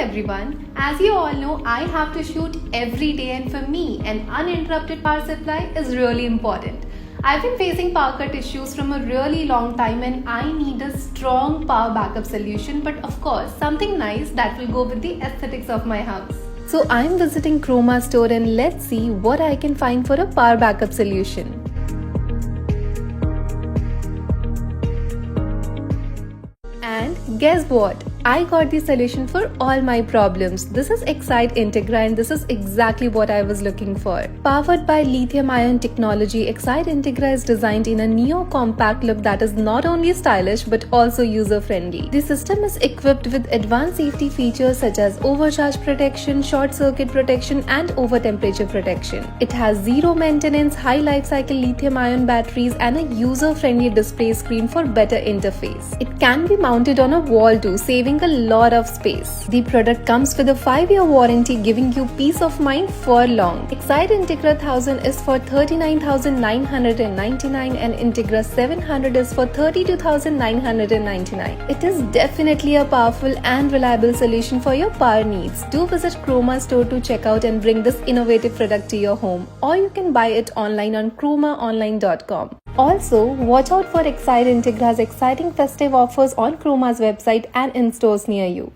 everyone, as you all know, I have to shoot every day, and for me, an uninterrupted power supply is really important. I've been facing power cut issues from a really long time and I need a strong power backup solution, but of course, something nice that will go with the aesthetics of my house. So I'm visiting Croma store and let's see what I can find for a power backup solution. And guess what? I got the solution for all my problems. This is Exide Integra and this is exactly what I was looking for. Powered by lithium-ion technology, Exide Integra is designed in a neo-compact look that is not only stylish but also user-friendly. The system is equipped with advanced safety features such as overcharge protection, short circuit protection and over-temperature protection. It has zero maintenance, high life cycle lithium-ion batteries and a user-friendly display screen for better interface. It can be mounted on a wall too, saving a lot of space. The product comes with a 5-year warranty, giving you peace of mind for long. Exide Integra 1000 is for 39,999 and Integra 700 is for 32,999. It is definitely a powerful and reliable solution for your power needs. Do visit Croma store to check out and bring this innovative product to your home, or you can buy it online on cromaonline.com. Also, watch out for Exide Integra's exciting festive offers on Croma's website and in stores near you.